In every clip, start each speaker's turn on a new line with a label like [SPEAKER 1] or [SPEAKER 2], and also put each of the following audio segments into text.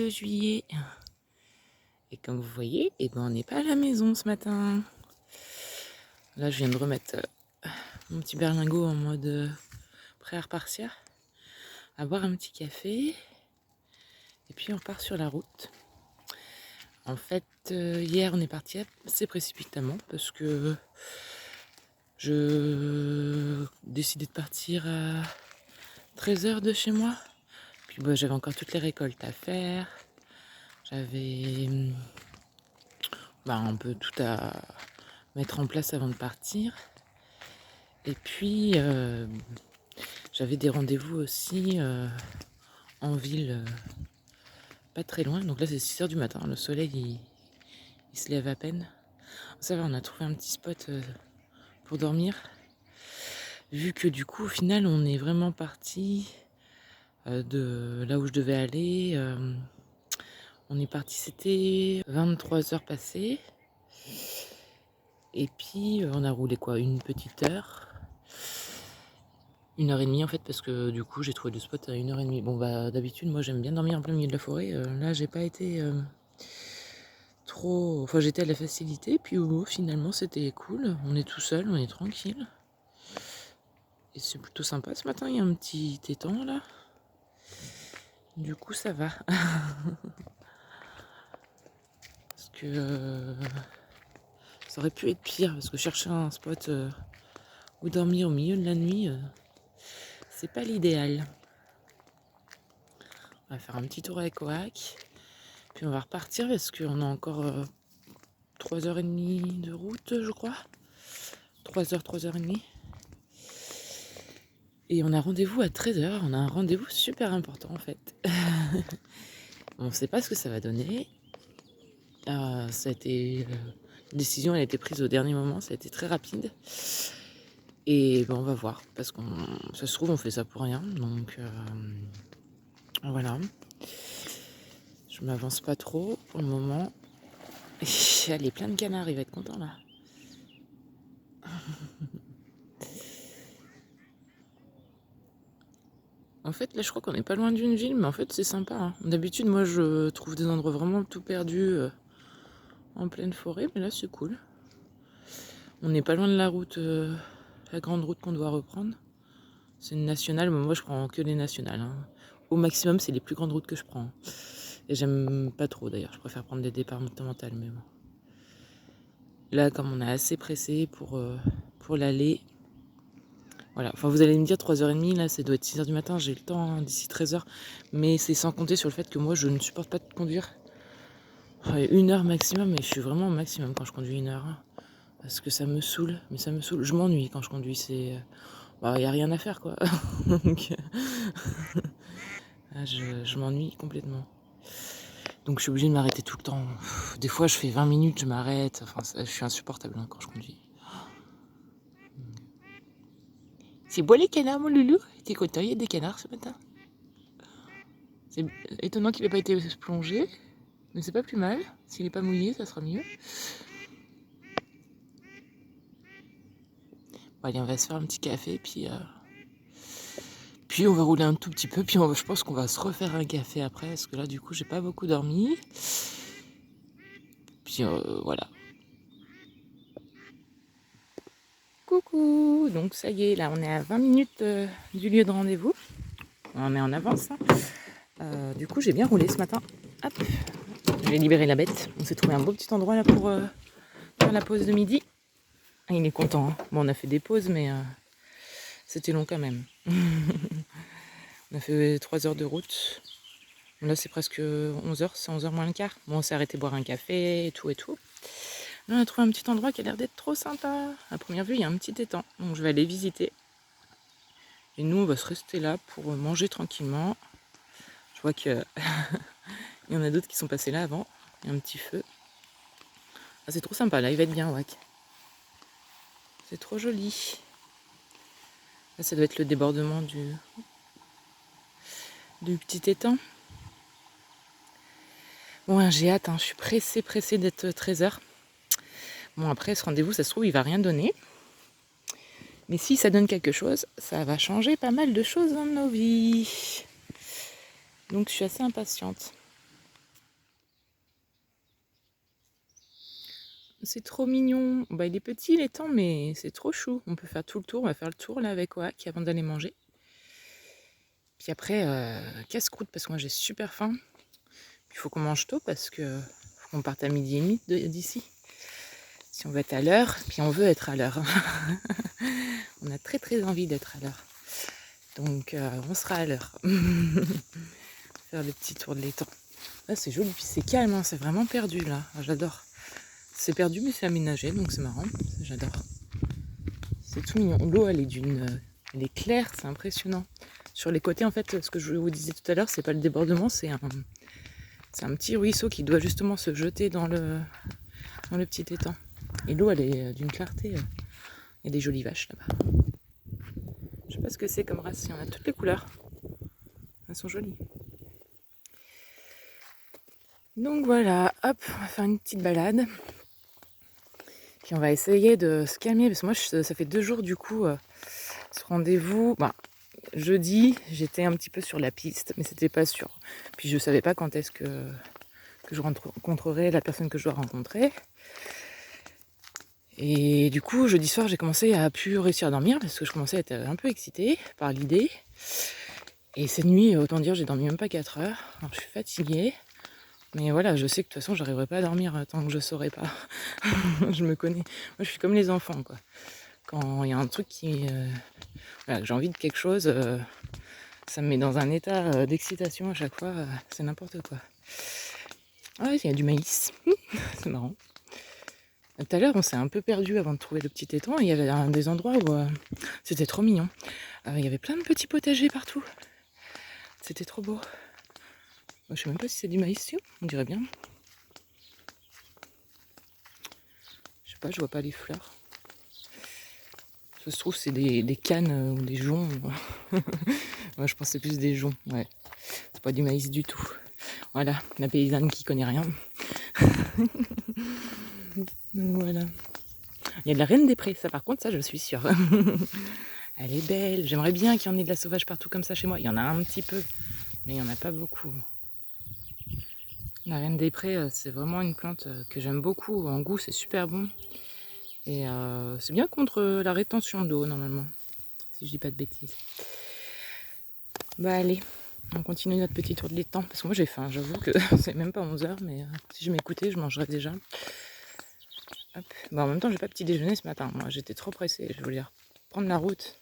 [SPEAKER 1] 2 juillet. Et comme vous voyez, on n'est pas à la maison ce matin. Là, je viens de remettre mon petit berlingot en mode prêt à repartir, à boire un petit café. Et puis on part sur la route. En fait, hier, on est parti assez précipitamment parce que je décidais de partir à 13h de chez moi. Puis j'avais encore toutes les récoltes à faire. J'avais un peu tout à mettre en place avant de partir. Et puis, j'avais des rendez-vous aussi en ville, pas très loin. Donc là, c'est 6h du matin. Le soleil, il se lève à peine. Ça va, on a trouvé un petit spot pour dormir. Vu que du coup, au final, on est vraiment parti de là où je devais aller. On est parti, c'était 23h passées. Et puis, on a roulé une petite heure. 1h30 en fait, parce que du coup, j'ai trouvé le spot à 1h30. Bon, d'habitude, moi, j'aime bien dormir en plein milieu de la forêt. Là, j'ai pas été trop... Enfin, j'étais à la facilité. Puis, finalement, c'était cool. On est tout seul, on est tranquille. Et c'est plutôt sympa ce matin. Il y a un petit étang, là. Du coup, ça va. Parce que... ça aurait pu être pire, parce que chercher un spot où dormir au milieu de la nuit, c'est pas l'idéal. On va faire un petit tour avec Oak, puis on va repartir parce qu'on a encore 3h30 de route, je crois. 3h30. Et on a rendez-vous à 13h. On a un rendez-vous super important en fait. On ne sait pas ce que ça va donner. Ça a été... la décision elle a été prise au dernier moment, ça a été très rapide. Et on va voir, parce que ça se trouve on fait ça pour rien. Donc voilà. Je m'avance pas trop pour le moment. Allez, plein de canards, il va être content là. En fait, là, je crois qu'on n'est pas loin d'une ville, mais en fait, c'est sympa. Hein. D'habitude, moi, je trouve des endroits vraiment tout perdus en pleine forêt, mais là, c'est cool. On n'est pas loin de la route, la grande route qu'on doit reprendre. C'est une nationale, mais moi, je prends que les nationales. Hein. Au maximum, c'est les plus grandes routes que je prends. Et j'aime pas trop, d'ailleurs. Je préfère prendre des départementales, mais bon. Là, comme on est assez pressé pour l'aller... Voilà, enfin vous allez me dire 3h30, là ça doit être 6h du matin, j'ai le temps hein, d'ici 13h, mais c'est sans compter sur le fait que moi je ne supporte pas de conduire 1 heure maximum, mais je suis vraiment au maximum quand je conduis 1 heure, hein, parce que ça me saoule, mais ça me saoule, je m'ennuie quand je conduis, c'est... y a rien à faire quoi, donc je m'ennuie complètement. Donc je suis obligée de m'arrêter tout le temps, des fois je fais 20 minutes, je m'arrête, enfin je suis insupportable hein, quand je conduis. C'est beau les canards, mon loulou? T'es content, il y a des canards ce matin? C'est étonnant qu'il n'ait pas été plongé, mais c'est pas plus mal. S'il n'est pas mouillé, ça sera mieux. Bon, allez, on va se faire un petit café, puis on va rouler un tout petit peu, puis je pense qu'on va se refaire un café après, parce que là, du coup, j'ai pas beaucoup dormi. Puis voilà. Coucou! Donc ça y est, là, on est à 20 minutes du lieu de rendez-vous. On est en avance. Hein. Du coup, j'ai bien roulé ce matin. Hop! Je vais libérer la bête. On s'est trouvé un beau petit endroit là pour faire la pause de midi. Il est content. Hein. Bon, on a fait des pauses, mais c'était long quand même. On a fait 3 heures de route. Là, c'est presque 11h, c'est 11h moins le quart. Bon, on s'est arrêté boire un café et tout. Là, on a trouvé un petit endroit qui a l'air d'être trop sympa. À première vue, il y a un petit étang. Donc, je vais aller visiter. Et nous, on va se rester là pour manger tranquillement. Je vois qu'il y en a d'autres qui sont passés là avant. Il y a un petit feu. Ah, c'est trop sympa, là, il va être bien, Wack. C'est trop joli. Là, ça doit être le débordement du petit étang. Bon, j'ai hâte, hein. Je suis pressée d'être 13h. Bon, après, ce rendez-vous, ça se trouve, il va rien donner. Mais si ça donne quelque chose, ça va changer pas mal de choses dans nos vies. Donc, je suis assez impatiente. C'est trop mignon. Bah, il est petit, il est temps, mais c'est trop chou. On peut faire tout le tour. On va faire le tour là avec Oak avant d'aller manger. Puis après, casse-croûte parce que moi j'ai super faim. Il faut qu'on mange tôt parce que faut qu'on parte à 12h30 d'ici. Si on veut être à l'heure, puis on veut être à l'heure. On a très très envie d'être à l'heure. Donc on sera à l'heure. Faire le petit tour de l'étang. Là c'est joli, puis c'est calme, hein, c'est vraiment perdu là. J'adore. C'est perdu mais c'est aménagé, donc c'est marrant. J'adore. C'est tout mignon. L'eau elle est claire, c'est impressionnant. Sur les côtés en fait, ce que je vous disais tout à l'heure, c'est pas le débordement, c'est un petit ruisseau qui doit justement se jeter dans le petit étang. Et l'eau elle est d'une clarté. Il y a des jolies vaches là-bas. Je sais pas ce que c'est comme race, il y en a toutes les couleurs. Elles sont jolies. Donc voilà, hop, on va faire une petite balade. Puis on va essayer de se calmer, parce que moi ça fait 2 jours du coup, ce rendez-vous. Bah, jeudi, j'étais un petit peu sur la piste, mais c'était pas sûr. Puis je savais pas quand est-ce que je rencontrerai la personne que je dois rencontrer. Et du coup, jeudi soir, j'ai commencé à plus réussir à dormir parce que je commençais à être un peu excitée par l'idée. Et cette nuit, autant dire, j'ai dormi même pas 4 heures. Alors, je suis fatiguée. Mais voilà, je sais que de toute façon, j'arriverai pas à dormir tant que je saurai pas. Je me connais. Moi, je suis comme les enfants, quoi. Quand il y a un truc voilà, que j'ai envie de quelque chose, ça me met dans un état d'excitation à chaque fois. C'est n'importe quoi. Ah, il y a du maïs. C'est marrant. Tout à l'heure, on s'est un peu perdu avant de trouver le petit étang. Il y avait des endroits où c'était trop mignon. Il y avait plein de petits potagers partout. C'était trop beau. Je sais même pas si c'est du maïs, si, on dirait bien. Je sais pas, je vois pas les fleurs. Ça se trouve, c'est des cannes ou des joncs. Moi, je pensais plus des joncs. Ouais, c'est pas du maïs du tout. Voilà, la paysanne qui connaît rien. Donc voilà. Il y a de la reine des prés, ça par contre, ça je suis sûre. Elle est belle. J'aimerais bien qu'il y en ait de la sauvage partout comme ça chez moi. Il y en a un petit peu, mais il n'y en a pas beaucoup. La reine des prés, c'est vraiment une plante que j'aime beaucoup. En goût, c'est super bon. Et c'est bien contre la rétention d'eau, normalement. Si je dis pas de bêtises. Bah allez, on continue notre petit tour de l'étang. Parce que moi j'ai faim, j'avoue que c'est même pas 11h, mais si je m'écoutais, je mangerais déjà. Hop. Bah, en même temps, j'ai pas petit déjeuner ce matin. Moi, j'étais trop pressée. Je voulais dire, prendre la route.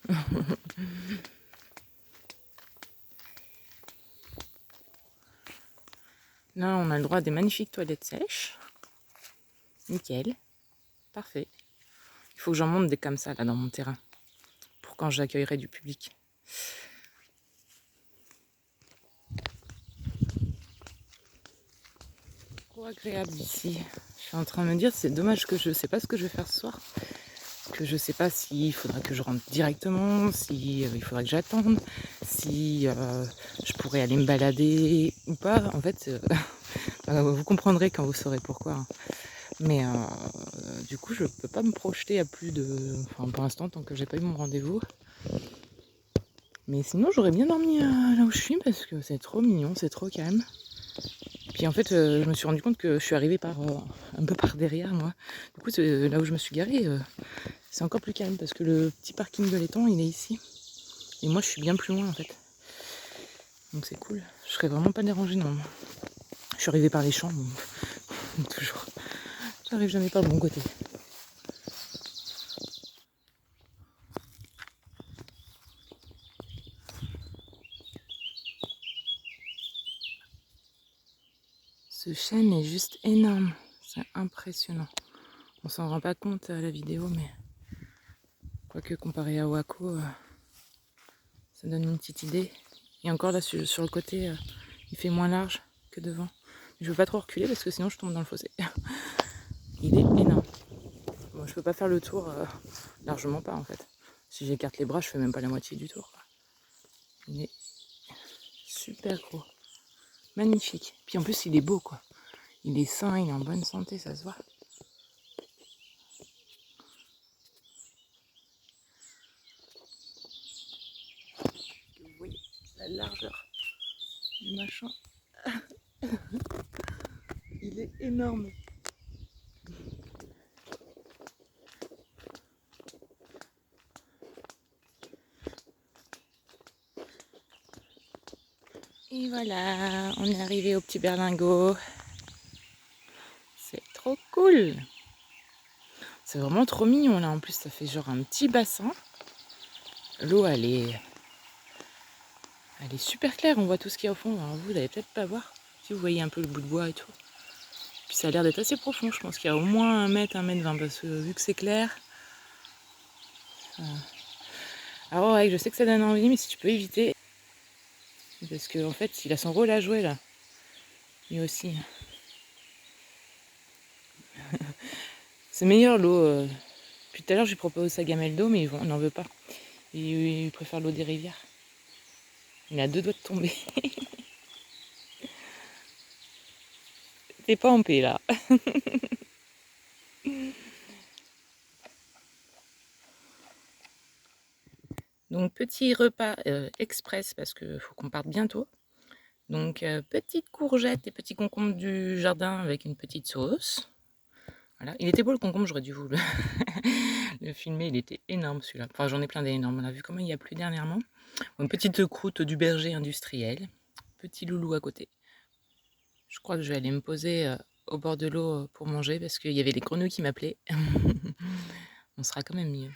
[SPEAKER 1] Là, on a le droit à des magnifiques toilettes sèches. Nickel. Parfait. Il faut que j'en monte des comme ça, là, dans mon terrain. Pour quand j'accueillerai du public. Trop agréable ici. Je suis en train de me dire, c'est dommage que je sais pas ce que je vais faire ce soir. Que je sais pas s'il faudra que je rentre directement, si il faudra que j'attende, si je pourrais aller me balader ou pas. En fait, vous comprendrez quand vous saurez pourquoi. Hein. Mais du coup, je peux pas me projeter à plus de... Enfin, pour l'instant, tant que j'ai pas eu mon rendez-vous. Mais sinon, j'aurais bien dormi là où je suis parce que c'est trop mignon, c'est trop calme. Puis en fait, je me suis rendu compte que je suis arrivée un peu par derrière, moi. Du coup, là où je me suis garée, c'est encore plus calme parce que le petit parking de l'étang, il est ici. Et moi, je suis bien plus loin, en fait. Donc c'est cool. Je serais vraiment pas dérangée, non. Je suis arrivée par les champs, donc toujours. J'arrive jamais par le bon côté. Ce chêne est juste énorme. C'est impressionnant. On s'en rend pas compte à la vidéo, mais quoique comparé à Waco, ça donne une petite idée. Et encore là, sur le côté, il fait moins large que devant. Je veux pas trop reculer parce que sinon je tombe dans le fossé. Il est énorme. Bon, je peux pas faire le tour, largement pas en fait. Si j'écarte les bras, je fais même pas la moitié du tour. Il est super gros. Magnifique. Puis en plus, il est beau quoi. Il est sain, il est en bonne santé, ça se voit. Vous voyez la largeur du machin. Il est énorme. Et voilà, on est arrivé au petit berlingot. C'est trop cool. C'est vraiment trop mignon là. En plus, ça fait genre un petit bassin. L'eau, elle est super claire. On voit tout ce qu'il y a au fond. Alors, vous n'allez peut-être pas voir. Si vous voyez un peu le bout de bois et tout. Puis ça a l'air d'être assez profond. Je pense qu'il y a au moins 1 mètre, 1,20 m. Parce que vu que c'est clair. Alors ouais, je sais que ça donne envie, mais si tu peux éviter. Parce qu'en fait, il a son rôle à jouer là. Lui aussi. C'est meilleur l'eau. Puis tout à l'heure, je lui propose sa gamelle d'eau, mais on n'en veut pas. Il préfère l'eau des rivières. Il a 2 doigts de tomber. T'es pas en paix là. Donc petit repas express parce qu'il faut qu'on parte bientôt. Donc petites courgettes et petits concombres du jardin avec une petite sauce. Voilà. Il était beau le concombre, j'aurais dû vous le filmer, il était énorme celui-là. Enfin j'en ai plein d'énormes, on a vu comment il n'y a plus dernièrement. Une petite croûte du berger industriel. Petit loulou à côté. Je crois que je vais aller me poser au bord de l'eau pour manger parce qu'il y avait les grenouilles qui m'appelaient. On sera quand même mieux.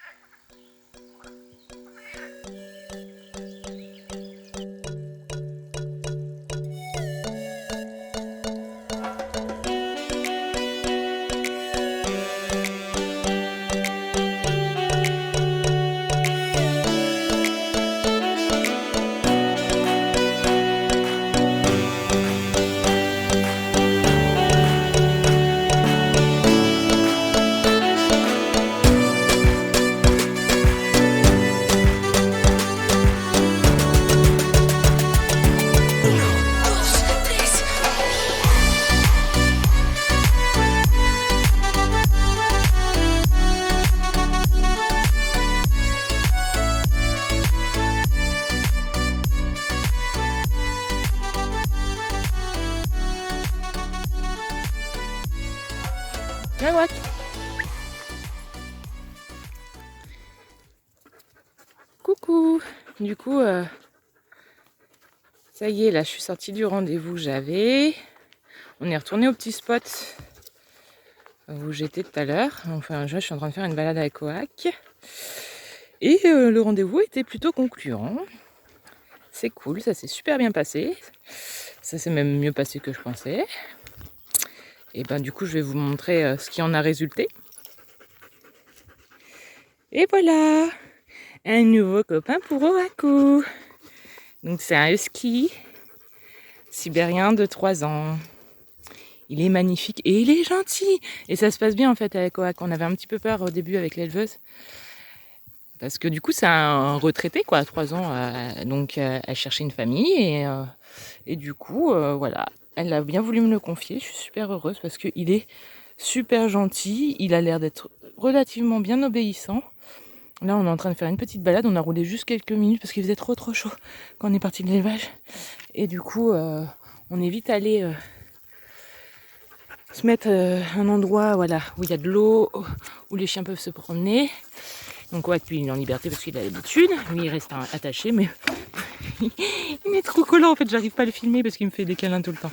[SPEAKER 1] Coucou. Du coup, ça y est, là, je suis sortie du rendez-vous que j'avais. On est retourné au petit spot où j'étais tout à l'heure. Enfin, je suis en train de faire une balade avec Coac. Et le rendez-vous était plutôt concluant. C'est cool, ça s'est super bien passé. Ça s'est même mieux passé que je pensais. Et ben du coup, je vais vous montrer ce qui en a résulté. Et voilà, un nouveau copain pour Oaku. Donc c'est un husky sibérien de 3 ans. Il est magnifique et il est gentil. Et ça se passe bien en fait avec Oak. On avait un petit peu peur au début avec l'éleveuse. Parce que du coup c'est un retraité quoi, à 3 ans. Donc elle cherchait une famille et du coup voilà. Elle a bien voulu me le confier. Je suis super heureuse parce qu'il est super gentil. Il a l'air d'être relativement bien obéissant. Là, on est en train de faire une petite balade. On a roulé juste quelques minutes parce qu'il faisait trop chaud quand on est parti de l'élevage. Et du coup, on est vite allé se mettre à un endroit voilà, où il y a de l'eau, où les chiens peuvent se promener. Donc, ouais, lui, il est en liberté parce qu'il a l'habitude. Lui, il reste attaché, mais il est trop collant. En fait, j'arrive pas à le filmer parce qu'il me fait des câlins tout le temps.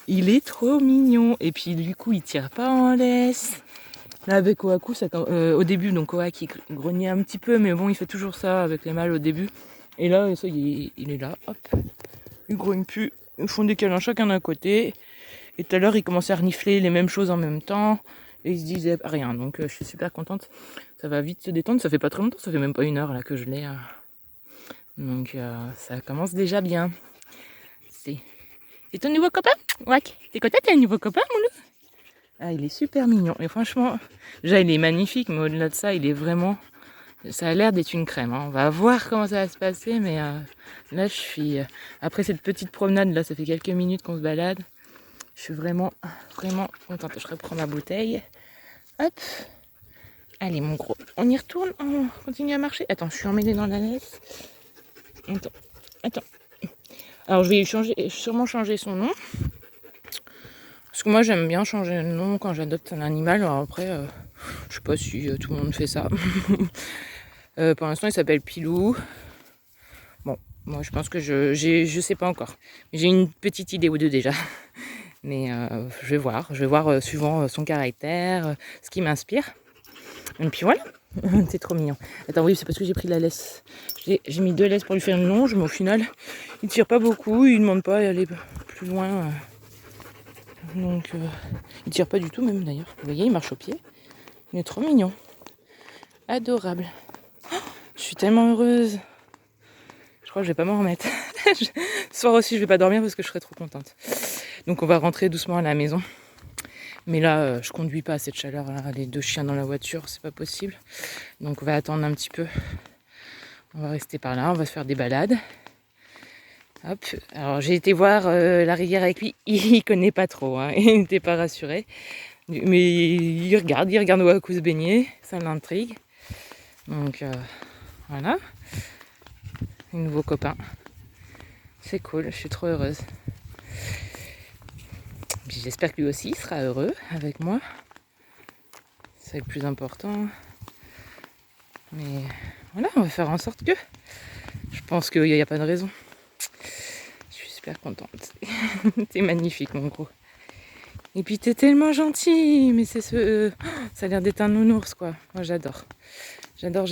[SPEAKER 1] Il est trop mignon. Et puis, du coup, il tire pas en laisse. Là, avec Oaku, au début, donc Oak, il grognait un petit peu, mais bon, il fait toujours ça avec les mâles au début. Et là, ça, il est là, hop. Il grogne plus. Ils font des câlins chacun d'un côté. Et tout à l'heure, il commençait à renifler les mêmes choses en même temps. Et il se disait rien. Donc, je suis super contente. Ça va vite se détendre. Ça fait pas très longtemps. Ça fait même pas 1 heure là que je l'ai. Donc, ça commence déjà bien. C'est ton nouveau copain, Oak? T'es content, t'as un nouveau copain, mon loup? Ah, il est super mignon. Et franchement, déjà, il est magnifique. Mais au-delà de ça, il est vraiment... Ça a l'air d'être une crème. Hein. On va voir comment ça va se passer. Mais là, je suis... après cette petite promenade, là, ça fait quelques minutes qu'on se balade. Je suis vraiment, vraiment contente. Je reprends ma bouteille. Hop. Allez, mon gros. On y retourne. On continue à marcher. Attends, je suis emmêlée dans la laisse. Attends. Alors, je vais sûrement changer son nom. Parce que moi, j'aime bien changer de nom quand j'adopte un animal. Alors après, je sais pas si tout le monde fait ça. Pour l'instant, il s'appelle Pilou. Bon, Moi, je pense que je sais pas encore. J'ai une petite idée ou deux déjà. Mais je vais voir suivant son caractère, ce qui m'inspire. Et puis voilà, c'est trop mignon. Attends, oui, c'est parce que j'ai pris la laisse. J'ai mis 2 laisses pour lui faire une longe, mais au final, il tire pas beaucoup, il demande pas à aller plus loin. Donc, il tire pas du tout même d'ailleurs. Vous voyez, il marche au pied. Il est trop mignon. Adorable. Oh, je suis tellement heureuse. Je crois que je vais pas m'en remettre. Ce soir aussi, je vais pas dormir parce que je serai trop contente. Donc on va rentrer doucement à la maison. Mais là, je conduis pas à cette chaleur là. Les 2 chiens dans la voiture, c'est pas possible. Donc on va attendre un petit peu. On va rester par là, on va se faire des balades. Hop. Alors j'ai été voir la rivière avec lui. Il connaît pas trop, hein. Il n'était pas rassuré. Mais il regarde Waku se baigner. Ça l'intrigue. Donc voilà. Un nouveau copain. C'est cool, je suis trop heureuse. Puis j'espère que lui aussi sera heureux avec moi. C'est le plus important. Mais voilà, on va faire en sorte que. Je pense qu'il n'y a pas de raison. Je suis super contente. T'es magnifique, mon gros. Et puis t'es tellement gentil. Mais c'est ce. Ça a l'air d'être un nounours, quoi. Moi, j'adore. J'adore.